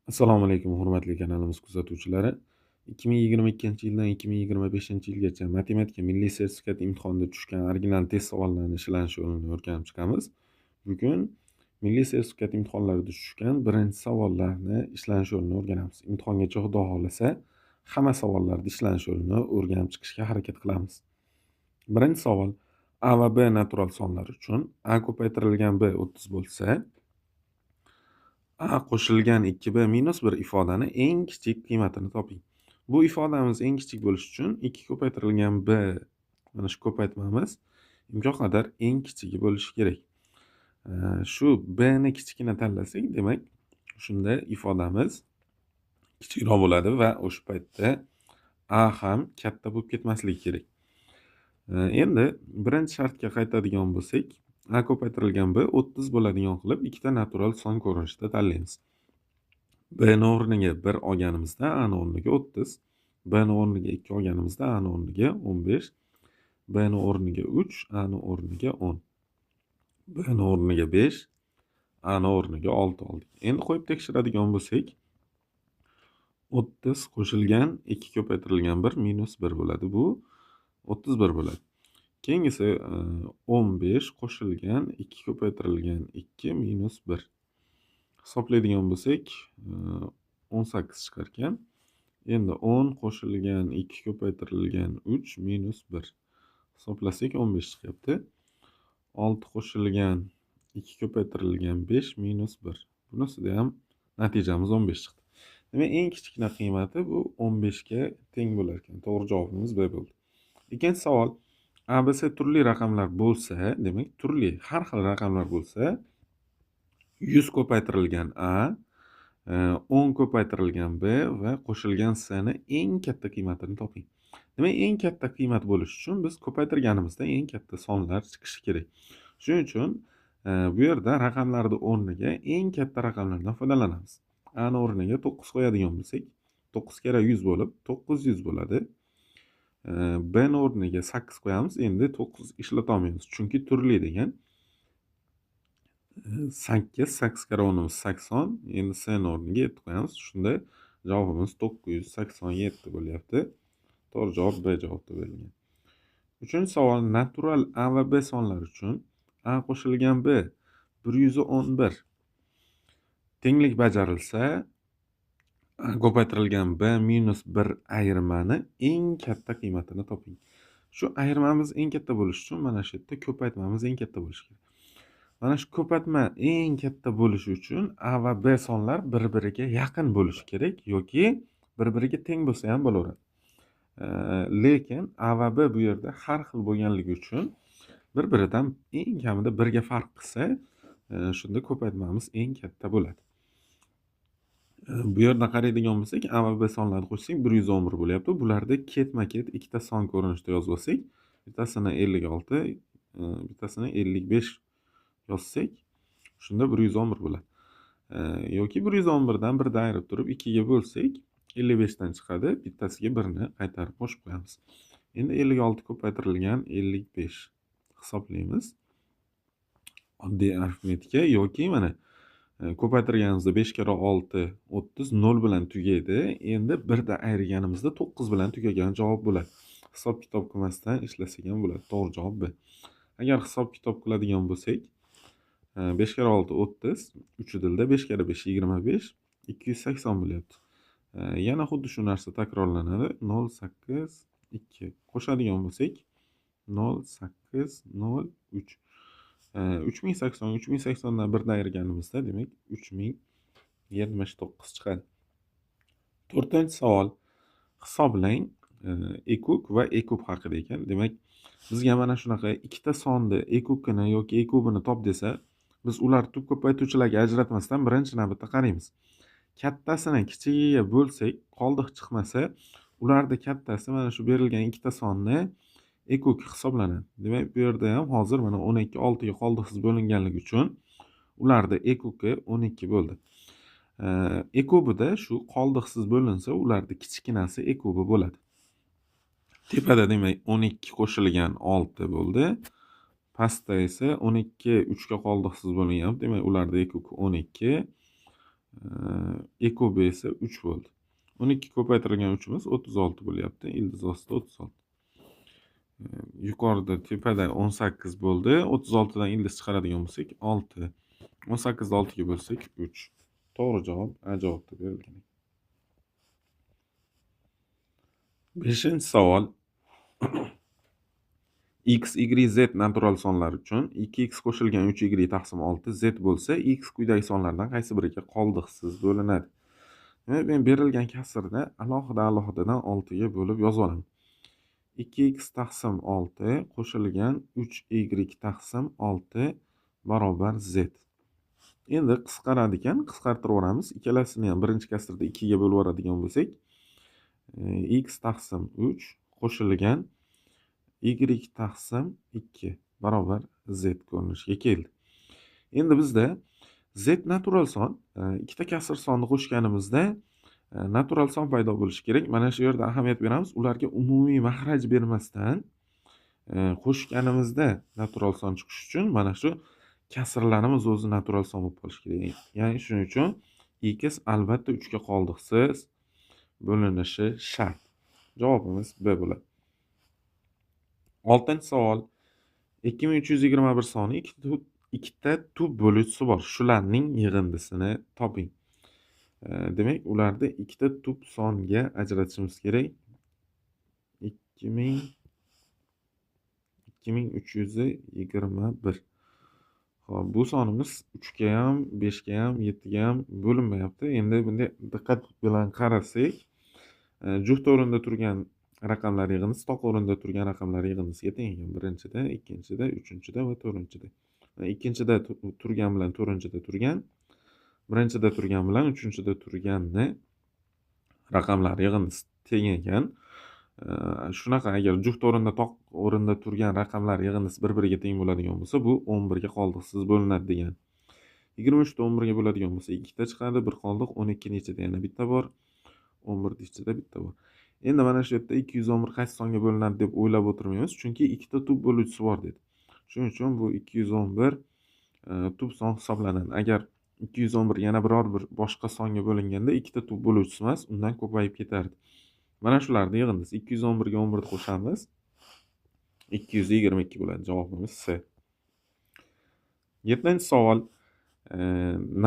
Assalomu alaykum, hurmatli kanalimiz kuzatuvchilari. 2022-yildan 2025-yilgacha matematika milliy sertifikat imtihonida tushgan original test savollarini ishlanish yo'lini o'rganib chiqamiz. Bugun milliy sertifikat imtihonlarida tushgan birinchi savollarni ishlanish yo'lini o'rganamiz. Imtihongacha Xudo xohlasa hamma savollarni ishlanish yo'lini o'rganib chiqishga harakat qilamiz. Birinchi savol: A va B natural sonlar uchun A ko'paytirilgan B 30 bo'lsa, A qo'shilgan 2b minus 1 ifodani eng kichik qiymatini toping. Bu ifodamiz eng kichik bo'lishi uchun 2 ko'paytirilgan b, mana shu ko'paytmamiz imkon qadar eng kichigi bo'lishi kerak. Shu b ni kichigini tanlasak, demak shunda ifodamiz kichikroq bo'ladi va o'sha paytda a ham katta bo'lib ketmasligi kerak. Endi birinchi shartga qaytadigan bo'lsak, a ko'paytirilgan b 30 bo'ladigan qilib ikkita natural son ko'rinishida tanlaymiz. b ni o'rniga 1 olganimizda a ni o'rniga 30, b ni o'rniga 2 olganimizda a ni o'rniga 15, b ni o'rniga 3, a ni o'rniga 10, b ni o'rniga 5, a ni o'rniga 6 oldik. Endi qo'yib tekshiradigan bo'lsak, 30 qo'shilgan 2 ko'paytirilgan 1 minus 1 bo'ladi. Bu 31 bo'ladi. Keyingisi 15 qo'shilgan 2 ko'paytirilgan 2 minus 1. Hisoblaydigan bo'lsak, 18 chiqar ekan. Endi 10 qo'shilgan 2 ko'paytirilgan 3 minus 1. Hisoblasak 15 chiqyapti. 6 qo'shilgan 2 ko'paytirilgan 5 minus 1. Bunisida ham natijamiz 15 chiqdi. Demak, eng kichkina qiymati bu 15 ga teng bo'lar ekan. To'g'ri javobimiz B bo'ldi. Ikkinchi savol: A, B, C turli raqamlar bo'lsa, demak turli har xil raqamlar bo'lsa, 100 ko'paytirilgan A, 10 ko'paytirilgan B va qo'shilgan C ni eng katta qiymatini toping. Demak, eng katta qiymat bo'lishi uchun biz ko'paytirganimizda eng katta sonlar chiqishi kerak. Shuning uchun bu yerda raqamlarning o'rniga eng katta raqamlardan foydalanamiz. A ni o'rniga 9 qo'yadigan bo'lsak, 9 kara 100 bo'lib 900 bo'ladi. B ni o'rniga 8 qo'yamiz. Endi 9 ishlata olmaymiz, chunki turli degan. 8 kara 10'imiz 80. Endi C ni o'rniga 7 qo'yamiz. Shunda javobimiz 987 bo'lyapti. To'g'ri javob B javobda berilgan. Uchinchi savol: natural A va B sonlari uchun A qo'shilgan B 111 tenglik bajarilsa, A ko'paytirilgan B minus 1 ayirmani eng katta qiymatini toping. Shu ayirmamiz eng katta bo'lishi uchun mana shu yerda ko'paytmamiz eng katta bo'lishi kerak. Mana shu ko'paytma eng katta bo'lishi uchun A va B sonlar bir-biriga yaqin bo'lishi kerak yoki bir-biriga teng bo'lsa ham bo'laveradi. Lekin A va B bu yerda har xil bo'lganligi uchun bir-biridan eng kamida 1 ga farq qilsa, shunda ko'paytmamiz eng katta bo'ladi. Bu yerda qaraydigan bo'lsak, A va B sonlarini qo'shsak 111 bo'lyapti. Bularda ketma-ket ikkita son ko'rinishida yozib olsak, bittasini 56, bittasini 55 yozsak, shunda 111 bo'ladi. Yoki 111 dan 1 dan ayirib turib 2 ga bo'lsak, 55 dan chiqadi. Bittasiga 1 ni qaytarib qo'shib qo'yamiz. Endi 56 ko'paytirilgan 55 hisoblaymiz. Oddiy arifmetika yoki mana ko'paytirganimizda 5 kara 6 30 0 bilan tugaydi. Endi 1 dan ayirganimizda 9 bilan tugagan javob bo'ladi. Hisob kitob qilmasdan ishlasak ham bo'ladi. To'g'ri javob B. Agar hisob kitob qiladigan bo'lsak, 5 kara 6 30, 3 dilda 5 kara 5 25, 280 bo'lyapti. Yana xuddi shu narsa takrorlanadi. 0 8 2 qo'shadigan bo'lsak 0 8 0 3. 3080 dan 1 dan ayirganimizda demak 3079 chiqadi. To'rtinchi savol: hisoblang ekub va ekub haqida ekan. Demak, bizga mana shunaqa ikkita sonni ekubini yoki ekubini top desa, biz ular tub ko'paytuvchilarga ajratmasdan birinchi navbatda qaraymiz. Kattasini kichigiga bo'lsak, qoldiq chiqmasa, ularda kattasi mana shu berilgan ikkita sonni ekub hisoblanadi. Demak, bu yerda ham hozir mana 12 6 ga qoldiqsiz bo'linganligi uchun ularda ekubi 12 bo'ldi. Ekubida shu qoldiqsiz bo'linsa, ularda kichkinasi ekubi bo'ladi. Tepada demak 12 qo'shilgan 6 bo'ldi. Pastda esa 12 3 ga qoldiqsiz bo'lingan. Demak, ularda ekubi 12. E kubi esa 3 bo'ldi. 12 ko'paytirilgan 3imiz 36 bo'lyapti. Ildiz ostida 36. Yuqorida tepada 18 bo'ldi. 36 dan ildiz chiqaradigan bo'lsak 6. 18 ni 6 ga bo'lsak 3. To'g'ri javob A javobda berilgan. 5-savol. X, Y, Z natural sonlar uchun 2x qo'shilgan 3y taqsim 6 z bo'lsa, x quyidagi sonlardan qaysi biriga qoldiqsiz bo'linadi? Demak, men berilgan kasrni alohida-alohidadan 6 ga bo'lib yozib olaman. 2x taqsim 6 qo'shilgan 3y taqsim 6 barobar z. Endi qisqaradi ekan, qisqartirib olamiz. Ikkalasini ham birinchi kasrda 2 ga bo'lib oladigan bo'lsak, x taqsim 3 qo'shilgan y taqsim 2 barobar z ko'rinishiga keldi. Endi bizda z natural son, ikkita kasr sonni qo'shganimizda natural son paydo bo'lishi kerak. Mana shu yerda ahamiyat beramiz. Ularga umumiy mahraj bermasdan qo'shganimizda natural son chiqishi uchun mana shu kasrlarimiz o'zi natural son bo'lib qolishi kerak. Ya'ni shuning uchun x albatta 3 ga qoldiqsiz bo'linishi shart. Javobimiz B bo'ladi. 6-savol. 2321 soni ikkita tub bo'luvchisi bor. Shularning yig'indisini toping. Demak, ularni ikkita tub songa ajratishimiz kerak. 2321. Xo'p, bu sonimiz 3 ga ham, 5 ga ham, 7 ga ham bo'linmayapti. Endi bunday diqqat bilan qarasak, juft o'rinda turgan raqamlar yig'indisi toq o'rinda turgan raqamlar yig'indisiga teng ekan. Birinchida, ikkinchida, uchinchida va to'rtinchida. Ikkinchida turgan bilan to'rtinchida turgan, birinchida turgan bilan uchinchida turganni raqamlar yig'indisi teng ekan. Shunaqa agar juft o'rinda toq o'rinda turgan raqamlar yig'indisi bir-biriga teng bo'ladigan bo'lsa, bu 11 ga qoldiqsiz bo'linadi degan. 23 ni 11 ga bo'ladigan bo'lsa, ikkita chiqadi, bir qoldiq. 12 ni ichida yana bitta bor. 11 ni ichida bitta bor. Endi mana shu yerda 211 qaysi songa bo'linadi deb o'ylab o'tirmaymiz, chunki ikkita tub bo'luvchisi bor dedi. Shuning uchun bu 211 tub son hisoblanadi. Agar 211 yana biror bir boshqa songa bo'linganda ikkita tub bo'luvchisi emas, undan ko'payib ketardi. Mana shularni yig'indisi 211 ga 11 ni qo'shamiz. 222 bo'ladi. Javobimiz C. 7-savol.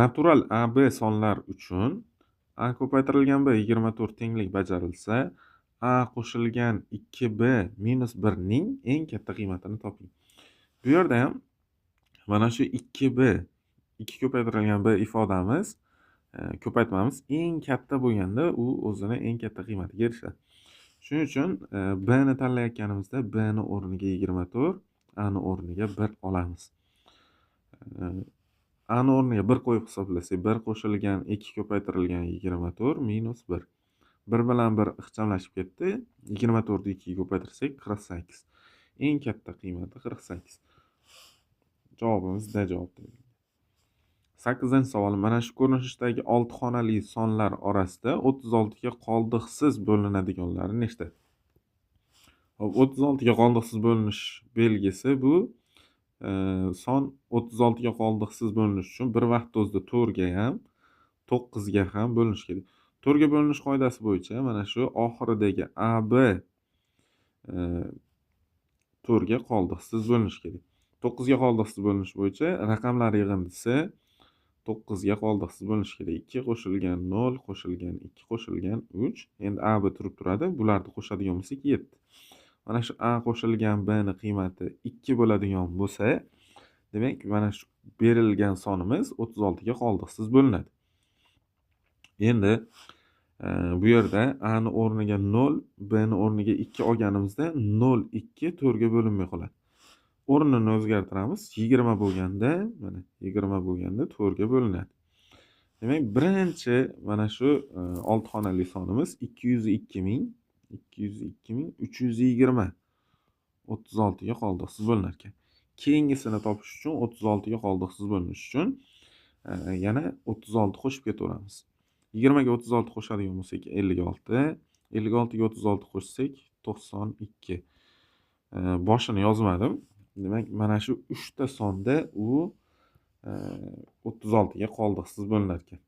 Natural AB sonlar uchun A ko'paytirilgan B 24 tenglik bajarilsa, A qo'shilgan 2B minus 1 ning eng katta qiymatini toping. Bu yerda ham mana shu 2B, 2 ko'paytirilgan B ifodamiz, ko'paytmamiz eng katta bo'lganda u o'zini eng katta qiymatiga erishadi. Shuning uchun B ni tanlayotganimizda B ni o'rniga 24, A ni o'rniga 1 olamiz. A ni o'rniga 1 qo'yib hisoblasak, 1 qo'shilgan 2 ko'paytirilgan 24 minus 1. 1 bilan 1 ixchamlashib ketdi. 24 ni 2 ga ko'paytirsak 48. Eng katta qiymati 48. Javobimiz D javobda. 8-savol. Mana shu ko'rinishdagi 6 xonali sonlar orasida 36 ga qoldiqsiz bo'linadiganlari nechta? Hop, 36 ga qoldiqsiz bo'linish belgisi bu son 36 ga qoldiqsiz bo'linish uchun bir vaqt o'zida 4 ga ham, 9 ga ham bo'linish kerak. 4 ga bo'linish qoidasi bo'yicha mana shu oxiridagi AB 4 ga qoldiqsiz bo'linish kerak. 9 ga qoldiqsiz bo'linish bo'yicha raqamlar yig'indisi 9 ga qoldiqsiz bo'linish kerak. 2 qo'shilgan 0 qo'shilgan 2 qo'shilgan 3. Endi AB turib turadi. Bularni qo'shadigan bo'lsak 7. Mana shu A qo'shilgan B ni qiymati 2 bo'ladigan bo'lsa, demak mana shu berilgan sonimiz 36 ga qoldiqsiz bo'linadi. Endi bu yerda A ni o'rniga 0, B ni o'rniga 2 olganimizda 0, 2 4 ga bo'linmay qoladi. O'rnini o'zgartiramiz. 20 bo'lganda, mana 20 bo'lganda 4 ga bo'linadi. Demak, birinchi mana shu 6 xonali sonimiz 202.320 36 ga qoldiqsiz bo'linar ekan. Keyingisini topish uchun 36 ga qoldiqsiz bo'linish uchun yana 36 qo'shib ketaveramiz. 20 ga 36 qo'shadigan bo'lsak 56, 56 ga 36 qo'shsak 92. Boshini yozmadim. Demak, mana shu 3 ta sonda u 36 ga qoldiqsiz bo'linar ekan.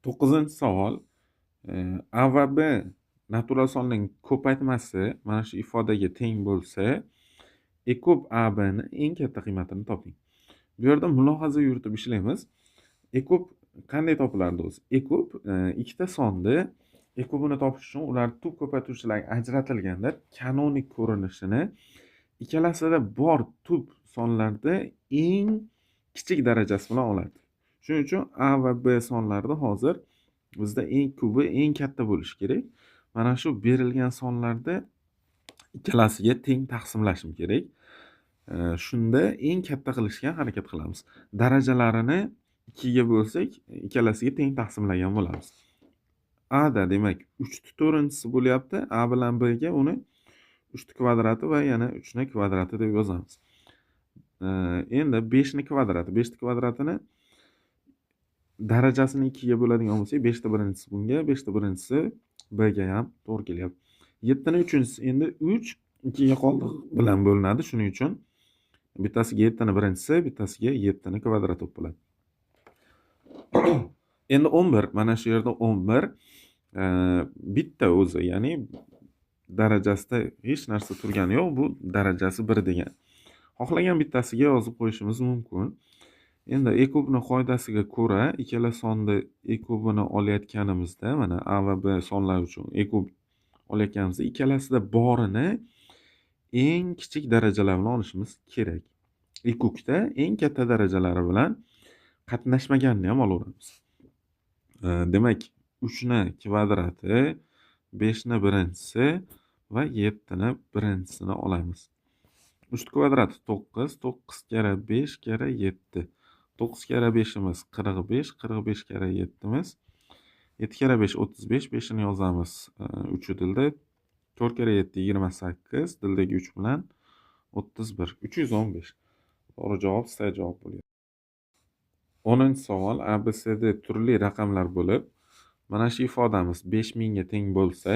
To'qqizinchi savol. A va B natural sonning ko'paytmasi mana shu ifodaga teng bo'lsa, E ko'p ABni eng katta qiymatini toping. Bu yerda mulohaza yuritib ishlaymiz. E ko'p qanday topilardi o'zi? E ko'p ikkita sonni E ko'pini topish uchun ular tub ko'paytuvchilarga ajratilganda kanonik ko'rinishini ikkalasida bor tub sonlarda eng kichik darajasi bilan oladi. Shuning uchun A va B sonlarida hozir bizda eng kubi eng katta bo'lishi kerak. Mana shu berilgan sonlarda ikkalasiga teng taqsimlashim kerak. Shunda eng katta qilishga harakat qilamiz. Darajalarini 2 ga bo'lsak, ikkalasiga teng taqsimlagan bo'lamiz. A da demak 3/4 bo'lyapti. A bilan B ga uni 3 kvadrati va yana 3 ni kvadrati deb yozamiz. Endi 5 ni kvadrati, 5 ni kvadratini darajasini 2 ga bo'ladigan bo'lsak, 5 ta birinchisi bunga, 5 ta birinchisi B ga ham to'g'ri kelyapti. 7 ni 3-inchisi endi 3 2 ga qoldiq bilan bo'linadi. Shuning uchun bittasiga 7 ni birinchisi, bittasiga 7 ni kvadrati bo'ladi. Endi 11, mana shu yerda 11 bitta o'zi, ya'ni darajasida hech narsa turgani yo'q, bu darajasi 1 degan. Xohlagan bittasiga yozib qo'yishimiz mumkin. Endi E ko'pni qoidasiga ko'ra, ikkala sonni E ko'pini olayotganimizda, mana A va B sonlar uchun E ko'p olayotganimizda ikkalasida borini eng kichik darajalar bilan olishimiz kerak. E ko'kda eng katta darajalari bilan qatnashmaganini ham olaveramiz. Demak, 3 ni kvadrati, 5 ni birinchisi va 7 ni birinchisini olamiz. 3 kvadrati 9, 9 kara 5 kara 7. 9 kara 5imiz 45, 45 kara 7imiz 7 kara 5 35, 5 ni yozamiz 3 dilda. 4 kara 7 28, dildagi 3 bilan 31, 315. To'g'ri javob C javob bo'lyapti. 10-savol. ABCD turli raqamlar bo'lib, mana shu ifodamiz 5000 ga teng bo'lsa,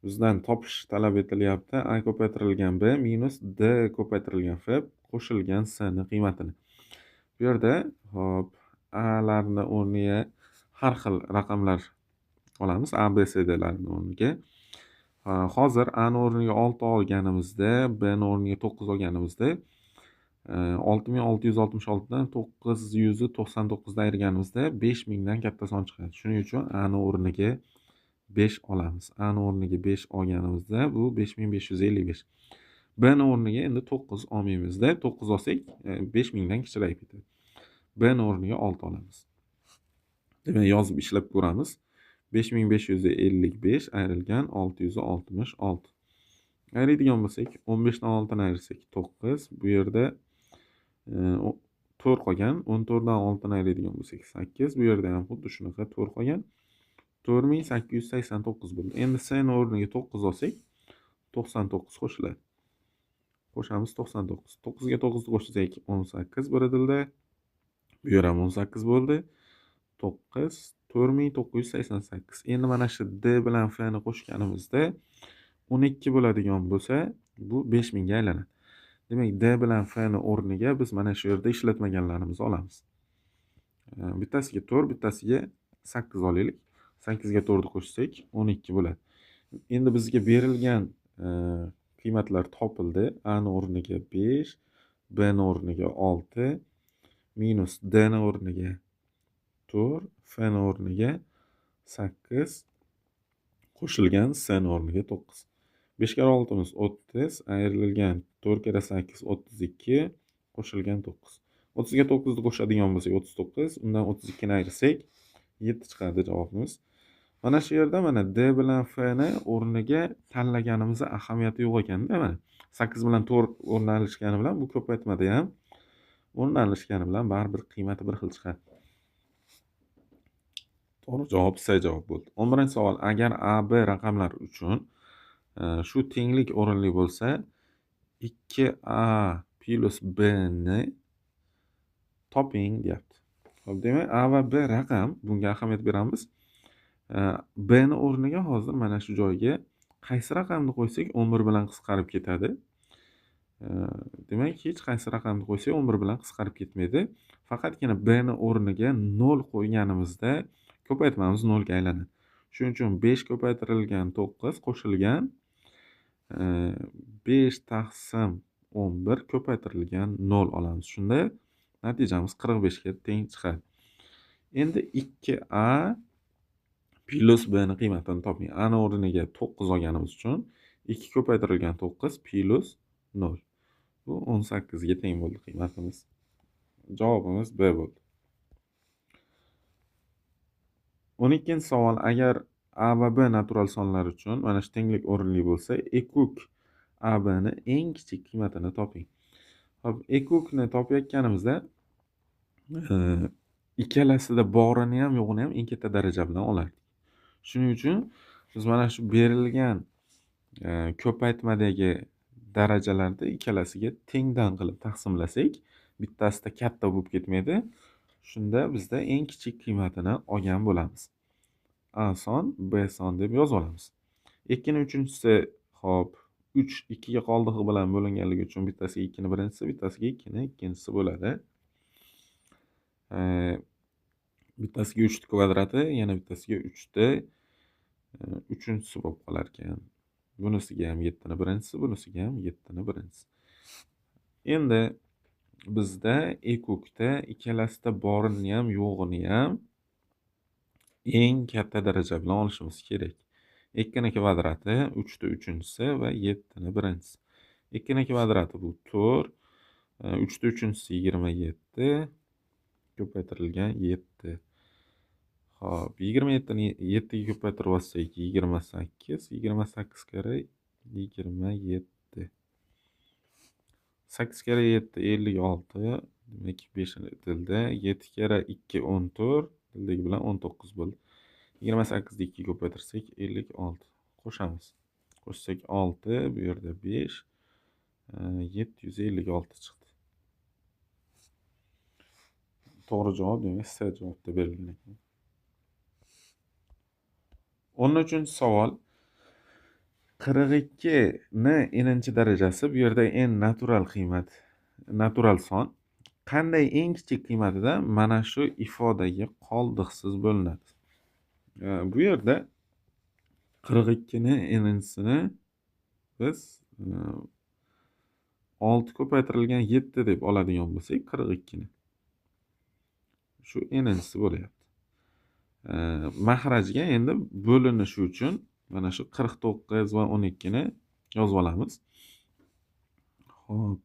bizdan topish talab etilyapti. A ko'paytirilgan B minus D ko'paytirilgan F qo'shilgan C ni qiymatini. Bu yerda hop A larni o'rniga har xil raqamlar olamiz. A, B, C, D larni o'rniga. Hozir A ni o'rniga 6 olganimizda, B ni o'rniga 9 olganimizda 6666 dan 999 dan ayirganimizda 5000 dan katta son chiqadi. Shuning uchun A ni o'rniga 5 olamiz. A ni o'rniga 5 olganimizda bu 5555. B ni o'rniga endi 9 olmaymizda, 9 olsak 5000 dan kichirayib ketadi. B ni o'rniga 6 olamiz. Demak, yozib ishlab ko'ramiz. 5555 ayrilgan 666. Ayiradigan bo'lsak, 15 dan 6 ni ayirsak 9. Bu yerda 4 qolgan. 14 dan 6 ni ayiradigan bo'lsak 8. Bu yerda ham xuddi shunaqa 4 qolgan. 4889 bo'ldi. Endi C ni o'rniga 9 olsak 99 qo'shiladi. Qo'shamiz 99. 9 ga 9 ni qo'shsak 18 bir dilda. Bu yer ham 18 bo'ldi. 9 4988. Endi mana shu D bilan F ni qo'shganimizda 12 bo'ladigan bo'lsa, bu 5000 ga aylanadi. Demak, D bilan F ni o'rniga biz mana shu yerda ishlatmaganlarimizni olamiz. Bittasiga 4, bittasiga 8 olaylik. 8 ga 4 ni qo'shsak 12 bo'ladi. Endi bizga berilgan qiymatlar topildi. A ni o'rniga 5, B ni o'rniga 6, minus D ni o'rniga 4, F ni o'rniga 8, qo'shilgan C ni o'rniga 9. 5 kara 6imiz 30, ayrilgan 4 kara 8 32, qo'shilgan 9. 30 ga 9 ni qo'shadigan bo'lsak 39, undan 32 ni ayirsak 7 chiqadi javobimiz. Mana shu yerda mana D bilan F ni o'rniga tanlaganimizda ahamiyati yo'q ekanda, mana 8 bilan 4 o'rnalishgani bilan bu ko'paytmada ham o'rnalishgani bilan baribir qiymati bir xil chiqadi. To'g'ri javob C javob bo'ldi. 11-savol. Agar A, B raqamlar uchun shu tenglik o'rinli bo'lsa, 2A plus B ni toping deyapti. Xo'p, demak, A va B raqam, bunga ahamiyat beramiz. B ni o'rniga hozir mana shu joyga qaysi raqamni qo'ysak 11 bilan qisqarib ketadi. Demak, hech qaysi raqamni qo'ysak 11 bilan qisqarib ketmaydi. Faqatgina B ni o'rniga 0 qo'yganimizda ko'paytmamiz 0 ga aylanadi. Shuning uchun 5 ko'paytirilgan 9 qo'shilgan 5 taqsim 11 ko'paytirilgan 0 olamiz. Shunda natijamiz 45 ga teng chiqadi. Endi 2a plus b ni qiymatini toping. A ni o'rniga 9 olganimiz uchun 2 ko'paytirilgan 9 plus 0. Bu 18 ga teng bo'ldi qiymatimiz. Javobimiz B bo'ldi. 12-savol. Agar a va b natural sonlar uchun mana shu tenglik o'rinli bo'lsa, ekuk a b ni eng kichik qiymatini toping. Hop, ekukni topayotganimizda ikkalasida borini ham yo'g'ini ham eng katta daraja bilan olardik. Shuning uchun biz mana shu berilgan ko'paytmadagi darajalarni ikkalasiga tengdan qilib taqsimlasak, bittasida katta bo'lib ketmaydi. Shunda bizda eng kichik qiymatini olgan bo'lamiz. A son, B son deb yozib olamiz. 2 ni 3-chisi, hop, 3 2 ga qoldig'i bilan bo'linganligi uchun bittasiga 2 ni birinchisi, bittasiga 2 ni ikkinchisi bo'ladi. Bittasiga 3 ni kvadrati, yana bittasiga 3 ni uchinchisi bo'lib qolar ekan. Bunisiga ham 7 ni birinchisi, bunisiga ham 7 ni birinchisi. Endi bizda ekukda ikkalasida borini ham yo'g'ini ham eng katta daraja bilan olishimiz kerak. 2 ni kvadrati 3 ni uchinchisi va 7 ni birinchisi. 2 ni kvadrati bu 4, 3 ni uchinchisi 27 ko'paytirilgan 7. Hop, 27 ni 7 ga ko'paytirib olsak 28, 28 kare 27. 8 kare 7 56, demak 5 tilda, 7 kare 2 14, tildagi bilan 19 bo'ldi. 28 ni 2 ga ko'paytirsak 56. Qo'shamiz. Qo'shsak 6, bu yerda 5, 756 chiqdi. To'g'ri javob demak C javobda berilgan ekan. 13-savol. 42 ni n'inchi darajasi, bu yerda n natural qiymat, natural son qanday eng kichik qiymatida mana shu ifodaga qoldiqsiz bo'linadi. Bu yerda 42 ni n'inchisini biz 6 ko'paytirilgan 7 deb oladigan bo'lsak, 42 ni shu n'inchisi bo'lyapti. Mahrajga endi bo'linishi uchun mana shu 49 va 12 ni yozib olamiz. Xo'p.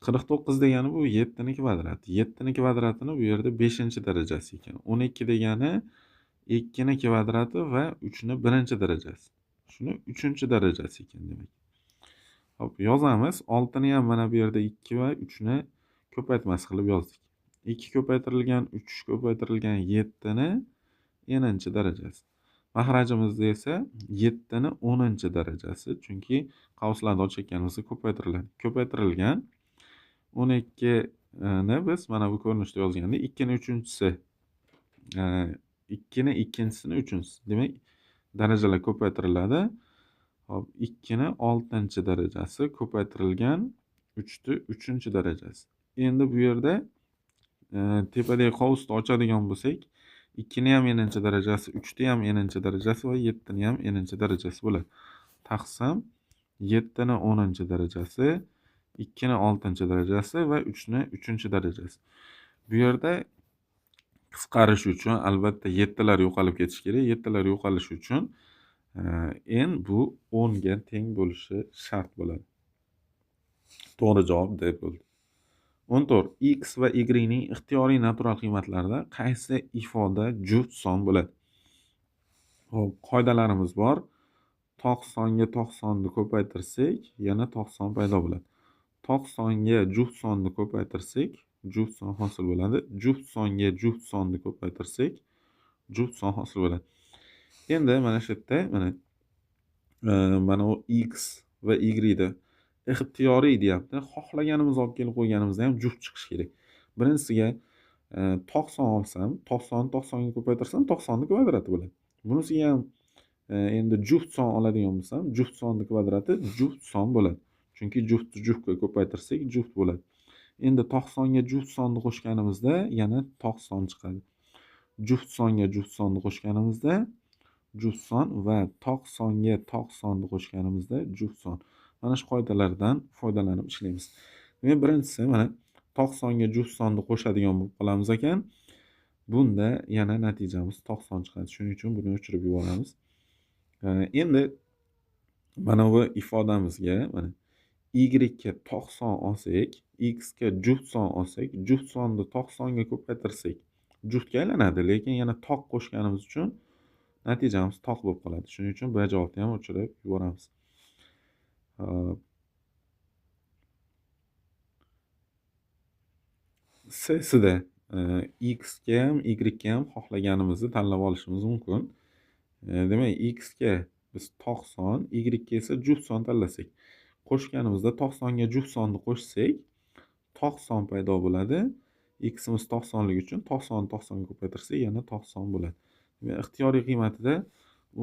49 degani bu 7 ni kvadrati. 7 ni kvadratini bu yerda 5-darajasi ekan. 12 degani 2 ni kvadrati va 3 ni 1-darajasi. Shuni 3-darajasi ekan demak. Hop, yozamiz. 6 ni ham mana bu yerda 2 va 3 ni ko'paytmasi qilib yozdik. 2 ko'paytirilgan 3 ko'paytirilgan 7 ni n'inchi darajasi. Mahrajimizda esa 7 ni 10-darajasi, chunki qavslarni ochayotganimizda ko'paytiriladi. Ko'paytirilgan 12 ni biz mana bu ko'rinishda yozganda 2 ni 3-chisi, 2 ni ikkinchisini 3-chisi. Demak, darajalar ko'paytiriladi. Hop, 2 ni 6-darajasi ko'paytirilgan 3 ni 3-darajasi. Endi bu yerda tepadagi qavsni ochadigan bo'lsak, 2 ni ham n'inchi darajasi, 3 ni ham n'inchi darajasi va 7 ni ham n'inchi darajasi bo'ladi. Taqsim 7 ni 10-darajasi, 2 ni 6-darajasi va 3 ni 3-darajasi. Bu yerda qisqarish uchun albatta 7 lar yo'qolib ketishi kerak. 7 lar yo'qolishi uchun n bu 10 ga teng bo'lishi shart bo'ladi. To'g'ri javob D bo'ldi. 14. X va Y ning ixtiyoriy natural qiymatlarida qaysi ifoda juft son bo'ladi? Xo'p, qoidalarimiz bor. Toq songa toq sonni ko'paytirsak, yana toq son paydo bo'ladi. Toq songa juft sonni ko'paytirsak, juft son hosil bo'ladi. Juft songa juft sonni ko'paytirsak, juft son hosil bo'ladi. Endi mana shu yerda mana u X va Y da ixtiyoriy deyapti. Xohlaganimiz olib kelib qo'yganimizda ham juft chiqishi kerak. Birinchisiga toq son olsam, toq songa ko'paytirsam, toq sonni kvadrati bo'ladi. Bunisiga ham endi juft son oladigan bo'lsam, juft sonni kvadrati juft son bo'ladi. Chunki juftni juftga ko'paytirsak juft bo'ladi. Endi tog' songa juft sonni qo'shganimizda yana tog' son chiqadi. Juft songa juft sonni qo'shganimizda juft son va tog' songa tog' sonni qo'shganimizda juft son. Mana shu qoidalardan foydalanib ishlaymiz. Demak, birinchisi mana tog' songa juft sonni qo'shadigan bo'lib qolamiz ekan. Bunda yana natijamiz tog' son chiqadi. Shuning uchun buni o'chirib yuboramiz. Endi mana bu ifodamizga mana y ga tog' son olsak, x ga juft son olsak, juft sonni tog' songa ko'paytirsak, juftga aylanadi, lekin yana tog' qo'shganimiz uchun natijamiz tog' bo'lib qoladi. Shuning uchun bu javobni ham o'chirib yuboramiz. Sida x ga ham y ga ham xohlaganimizni tanlab olishimiz mumkin. Demak, x ga biz tog' son, y ga esa juft son tanlasak, qo'shganimizda tog' songa juft sonni qo'shsak, tog' son paydo bo'ladi. X'imiz tog' sonligi uchun tog' songa ko'paytirsak, yana tog' son bo'ladi. Demak, ixtiyoriy qiymatida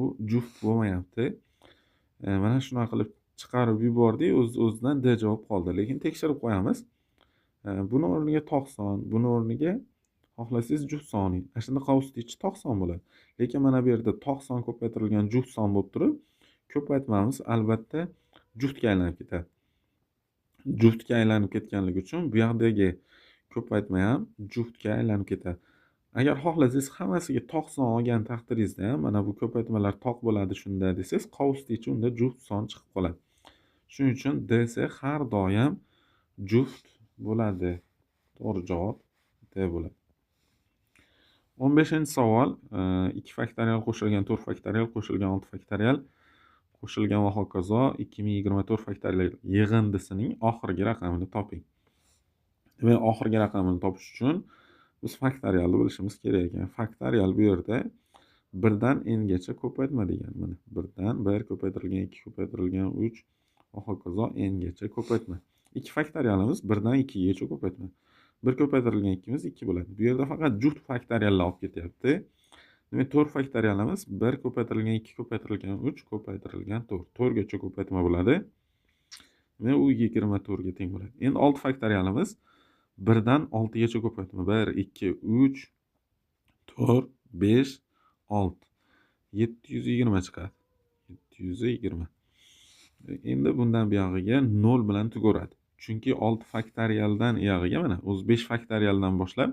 u juft bo'lmayapti. Mana shunaqa qilib chiqarib yubordik, o'z-o'zidan D javob qoldi. Lekin tekshirib qo'yamiz. Buni o'rniga tog' son, buni o'rniga xohlasangiz juft son oling. Ana shunda qavusni ichi tog' son bo'ladi. Lekin mana bu yerda tog' son ko'paytirilgan juft son bo'lib turib, ko'paytmamiz albatta juftga aylanib ketadi. Juftga aylanib ketganligi uchun bu yoqdagi ko'paytma ham juftga aylanib ketadi. Agar xohlasangiz hammasiga tog' son olgan taqdiringizda ham mana bu ko'paytmalar tog' bo'ladi shunda desangiz, qavusni ichi unda juft son chiqib qoladi. Shuning uchun DC har doim juft bo'ladi. To'g'ri javob D bo'ladi. 15-savol. 2 faktorial qo'shilgan 4 faktorial qo'shilgan 6 faktorial qo'shilgan va hokazo 2024 faktorial yig'indisining oxirgi raqamini toping. Demak, oxirgi raqamini topish uchun biz faktorialni bilishimiz kerak ekan. Faktorial bu yerda 1 dan n gacha ko'paytma degan. Mana 1 dan 1 ko'paytirilgan 2 ko'paytirilgan 3 va hokazo n gacha ko'paytma. 2 faktorialimiz 1 dan 2 gacha ko'paytma. 1 ko'paytirilgan 2 miz 2 bo'ladi. Bu yerda faqat juft faktoriallar olib ketyapti. Demak, 4 faktorialimiz 1 ko'paytirilgan 2 ko'paytirilgan 3 ko'paytirilgan 4. 4 gacha ko'paytma bo'ladi. Demak, u 24 ga teng bo'ladi. Endi 6 faktorialimiz 1 dan 6 gacha ko'paytma. 1 2 3 4 5 6 720 chiqadi. 720. Endi bundan buyog'iga 0 bilan tugaveradi. Chunki 6 faktorialdan buyog'iga mana o'zi 5 faktorialdan boshlab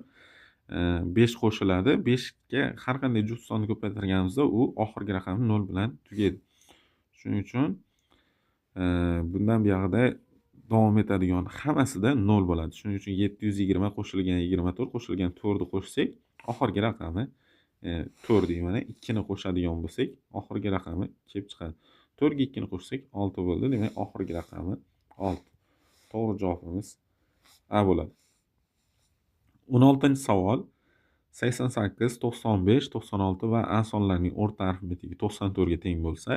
5 qo'shiladi. 5 ga har qanday juft sonni ko'paytirganimizda u oxirgi raqam 0 bilan tugaydi. Shuning uchun bundan buyog'ida davom etadigan hammasida 0 bo'ladi. Shuning uchun 720 qo'shilgan 24 qo'shilgan 4 ni qo'shsak, oxirgi raqami 4 deymana 2 ni qo'shadigan bo'lsak, oxirgi raqami kelib chiqadi. 4 ga 2 ni qo'shsak 6 bo'ldi. Demak, oxirgi raqami 6. To'g'ri javobimiz A bo'ladi. 16-savol. 88, 95, 96 va A sonlarining o'rta arifmetigi 94 ga teng bo'lsa,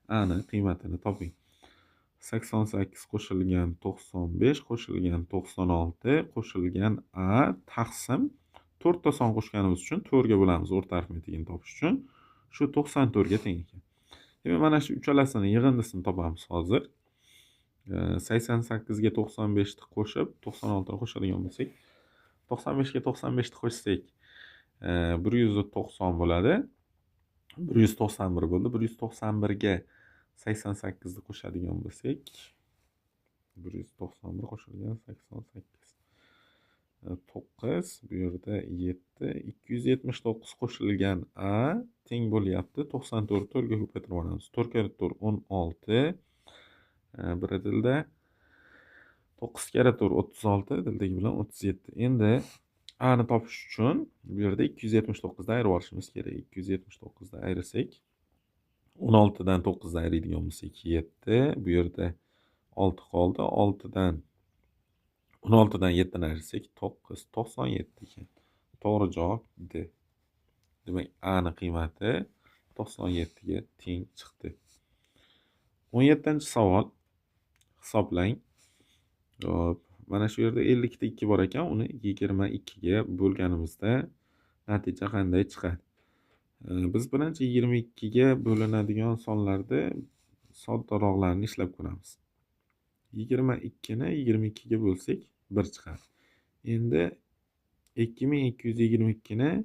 A ni qiymatini toping. 88 qo'shilgan 95 qo'shilgan 96 qo'shilgan A taqsim 4 ta son qo'shganimiz uchun 4 ga bo'lamiz o'rta arifmetigini topish uchun. Shu 94 ga teng ekan. Demak, mana shu uchalasini yig'indisini topamiz hozir. 88 ga 95 ni qo'shib 96 ni qo'shadigan bo'lsak, 95 ga 95 ni qo'shsak 190 bo'ladi. 191 bo'ldi. 191 ga 88 ni qo'shadigan bo'lsak, 191 qo'shilgan 88 9, bu yerda 7, 279 qo'shilgan A teng bo'lyapti 94 4 ga ko'paytirib olamiz. 4 kare 4 16. Bir dilda 9 kare 4 36, dildagi bilan 37. Endi A ni topish uchun bu yerda 279 dan ayirib olishimiz kerak. 279 dan ayirsak 16 dan 9 dan ayiradigan bo'lsak 7, bu yerda 6 qoldi. 6 dan 16 dan 7 ni ayirsak 9, 97 ekan. To'g'ri javob D. Demak, A ni qiymati 97 ga teng chiqdi. 17-savol. Hisoblang. Mana shu yerda 50 ta 2 bor ekan, uni 22 ga bo'lganimizda natija qanday chiqadi? Biz birinchi 22 ga bo'linadigan sonlarda soddaroqlarini ishlab ko'ramiz. 22 ni 22 ga bo'lsak 1 chiqadi. Endi 2222 ni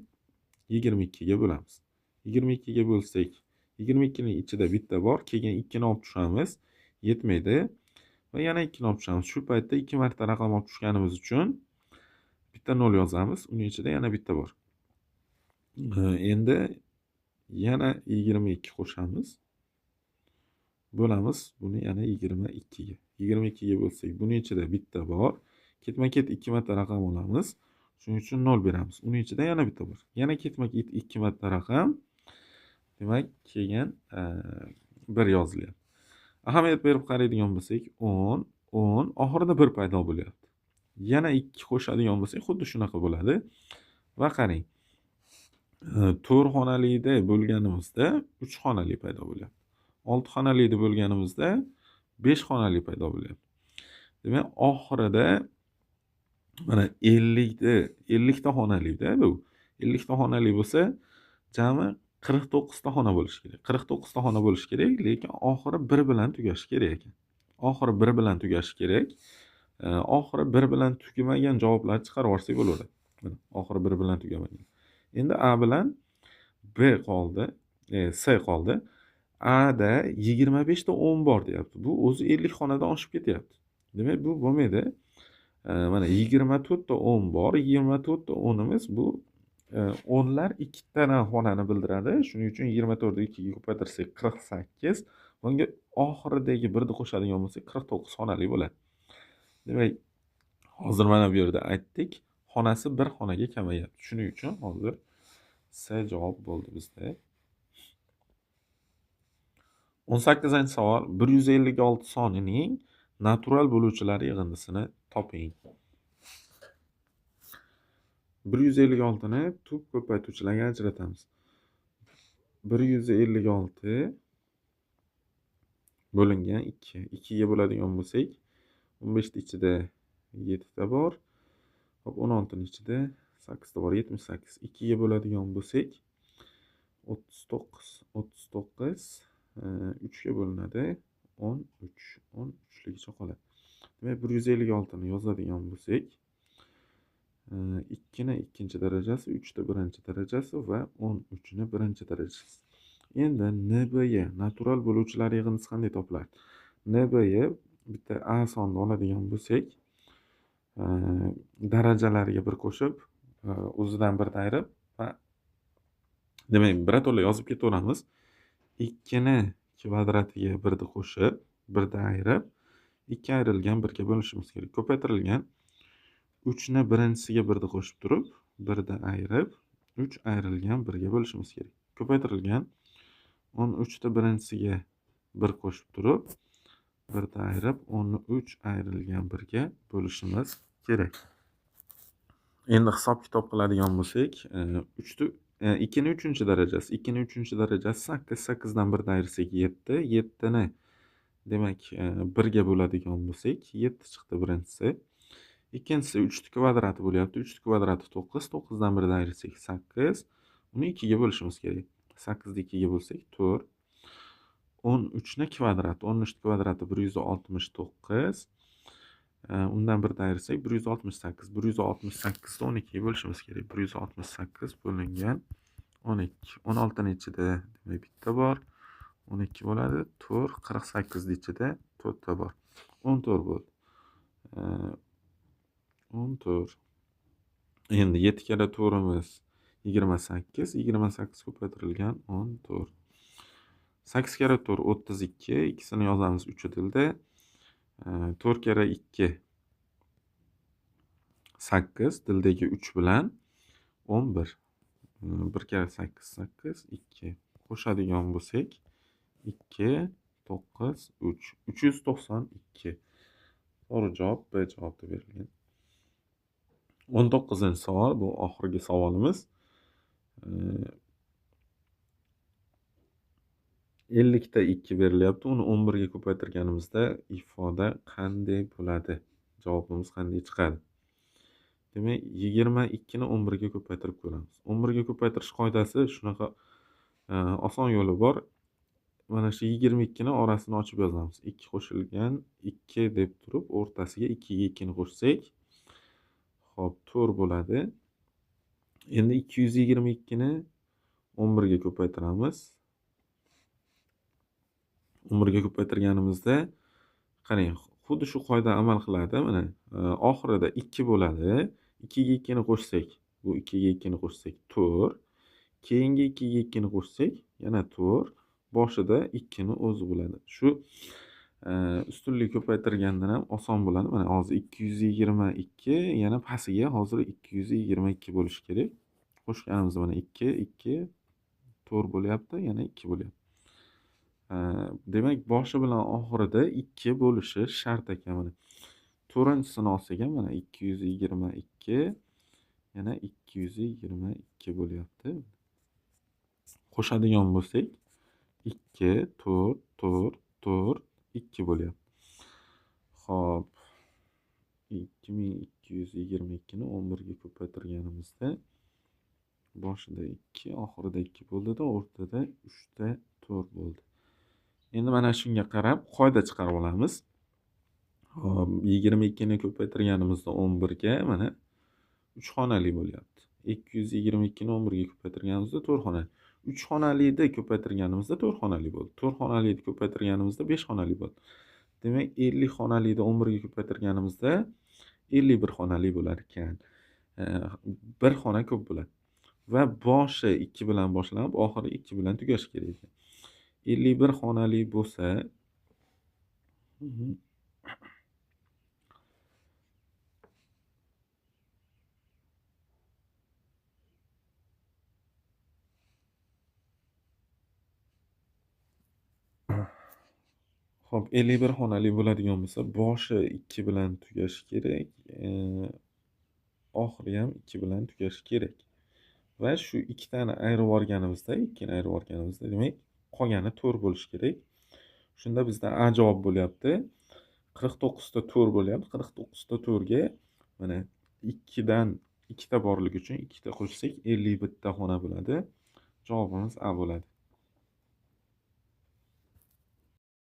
22 ga bo'lamiz. 22 ga bo'lsak, 22 ning ichida bitta bor, keyin 2 ni olib tushamiz, yetmaydi va yana 2 ni olib tushamiz. Shu paytda 2 marta raqam olib tushganimiz uchun bitta 0 yozamiz. Uning ichida yana bitta bor. Endi yana 22 qo'shamiz. Bo'lamiz buni yana 22 ga. 22 ga bo'lsak, buning ichida bitta bor. Ketma-ket 2 marta raqam olamiz. Shuning uchun 0 beramiz. Uning ichida yana bitta bor. Yana ketma-ket 2 marta raqam. Demak, keyin 1 yozilyapti. Ahamiyat berib qaraydigan bo'lsak, 10, 10, oxirida 1 paydo bo'lyapti. Yana 2 qo'shadigan bo'lsak, xuddi shunaqa bo'ladi. Va qarang. 4 xonalikda bo'lganimizda 3 xonali paydo bo'lyapti. 6 xonalikda bo'lganimizda 5 xonali paydo bo'lyapti. Demak, oxirida mana 50 ta xonalikda bu. 50 ta xonali bo'lsa, jami 49 ta xona bo'lishi kerak. 49 ta xona bo'lishi kerak, lekin oxiri 1 bilan tugashi kerak ekan. Oxiri 1 bilan tugashi kerak. Oxiri 1 bilan tugamagan javoblarni chiqarib olsak bo'laveradi. Mana oxiri 1 bilan tugamagan. Endi A bilan B qoldi, C qoldi. A da 25 ta 10 bor deyapti. Bu o'zi 50 xonadan oshib ketyapti. Demak, bu bo'lmaydi. Mana 24 ta 10 bor. 24 ta 10imiz bu 10lar 2 ta xonani bildiradi. Shuning uchun 24 ni 2 ga ko'paytirsak 48. Bunga oxiridagi 1 ni qo'shadigan bo'lsak 49 xonali bo'ladi. Demak, hozir mana bu yerda aytdik, xonasi 1 xonaga kamayapti. Shuning uchun hozir C javob bo'ldi bizda. 18-savol. 156 sonining natural bo'luvchilari yig'indisini toping. 156 ni tub ko'paytuvchilarga ajratamiz. 156 bo'lingan 2. 2 ga bo'ladigan bo'lsak, 15 ta ichida 7 ta bor. Hop, 16 ning ichida 8 ta bor, 78. 2 ga bo'ladigan bo'lsak, 39. 39 3 ga bo'linadi. 13. 13 ligicha qoladi. Demak, 156 ni yozadigan bo'lsak, 2 ni ikkinchi darajasi, 3 ni birinchi darajasi va 13 ni birinchi darajasi. Endi NBY natural bo'luvchilar yig'indisi qanday topiladi? NBY bitta A sonni oladigan bo'lsak, darajalariga 1 qo'shib, o'zidan 1 ni ayirib va demak, birato'la yozib ketaveramiz. 2 ni kvadratiga 1 ni qo'shib, 1 ni ayirib, 2 ayrilgan 1 ga bo'lishimiz kerak. Ko'paytirilgan 3 ni birinchisiga 1 ni qo'shib turib, 1 ni ayirib, 3 ayrilgan 1 ga bo'lishimiz kerak. Ko'paytirilgan 13 ni birinchisiga 1 qo'shib turib, 1 ni ayirib, 13 ayrilgan 1 ga bo'lishimiz kerak. Endi hisob kitob qiladigan bo'lsak, 2 ni 3-chi darajasi, 2 ni 3-chi darajasi 8, 8 dan 1 ni ayirsak 7, 7 ni demak 1 ga bo'ladigan bo'lsak, 7 chiqdi birinchisi. Ikkinchisi 3 ni kvadrati bo'lyapti. 3 ni kvadrati 9, 9 dan 1 ni ayirsak 8. Uni 2 ga bo'lishimiz kerak. 8 ni 2 ga bo'lsak 4. 13 ni kvadrati, 13 ni kvadrati 169. Undan 1 ni ayirsak 168. 168 ni 12 ga bo'lishimiz kerak. 168 bo'lingan 12. 16 ning ichida demak bitta bor. 12 bo'ladi. 4, 48 ning ichida 4 ta bor. 14 bo'ldi. 14. Endi 7 kala 4imiz 28. 28 ko'paytirilgan 14. 8 kara 4 32. Ikkisini yozamiz 3 tilda. 4 kara 2 8. Tildagi 3 bilan 11. 1 kara 8 8. 2. Qo'shadigan bo'lsak 2 9 3. 392. To'g'ri javob B javobda berilgan. 19-savol, bu oxirgi savolimiz. 50 ta 2 berilyapti. Uni 11 ga ko'paytirganimizda ifoda qanday bo'ladi? Javobimiz qanday chiqadi? Demak, 22 ni 11 ga ko'paytirib ko'ramiz. 11 ga ko'paytirish qoidasi shunaqa oson yo'li bor. Mana shu 22 ni orasini ochib yozamiz. 2 qo'shilgan 2 deb turib, o'rtasiga 2 ga 2 ni qo'shsak, Xo'p, 4 bo'ladi. Endi 222 ni 11 ga ko'paytiramiz. 11 ga ko'paytirganimizda qarang, xuddi shu qoida amal qiladi. Mana oxirida 2 bo'ladi. 2 ga 2 ni qo'shsak, bu 2 ga 2 ni qo'shsak 4. Keyingi 2 ga 2 ni qo'shsak yana 4. Boshida 2 ni o'zi bo'ladi. Shu ustunlik ko'paytirgandan ham oson bo'ladi. Mana hozir 222, yana pastiga hozir 222 bo'lishi kerak. Qo'shganimizda mana 2, 2, 4 bo'lyapti, yana 2 bo'lyapti. Demak, boshi bilan oxirida 2 bo'lishi shart ekan mana. 4-chisini olsak ham mana 222, yana 222 bo'lyapti. Qo'shadigan bo'lsak 2, 4, 4, 4, 2 bo'lyapti. Xo'p, 2222 ni 11 ga ko'paytirganimizda boshida 2, oxirida 2 bo'ldida, o'rtada 3 ta 4 bo'ldi. Endi mana shunga qarab qoida chiqarib olamiz. Hop, 22 ni ko'paytirganimizda 11 ga mana 3 xonali bo'lyapti. 222 ni 11 ga ko'paytirganimizda 4 xonali. 3 xonalini ko'paytirganimizda 4 xonali bo'ldi. 4 xonalini ko'paytirganimizda 5 xonali bo'ldi. Demak, 50 xonalini 11 ga ko'paytirganimizda 51 xonali bo'lar ekan. Bir xona ko'p bo'ladi. Va boshi 2 bilan boshlanib, oxiri 2 bilan tugashi kerak ekan. 51 xonali bo'lsa, xo'p, 51 xonali bo'ladigan bo'lsa, boshi 2 bilan tugashi kerak, oxiri ham 2 bilan tugashi kerak. Va shu ikkitani ayirib yuborganimizda, demak, qolgani 4 bo'lishi kerak. Shunda bizda A javob bo'lyapti. 49 ta 4 bo'lyapti. 49 ta 4 ga mana 2 dan 2 ta borligi uchun 2 ta qo'shsak 51 ta xona bo'ladi. Javobimiz A bo'ladi.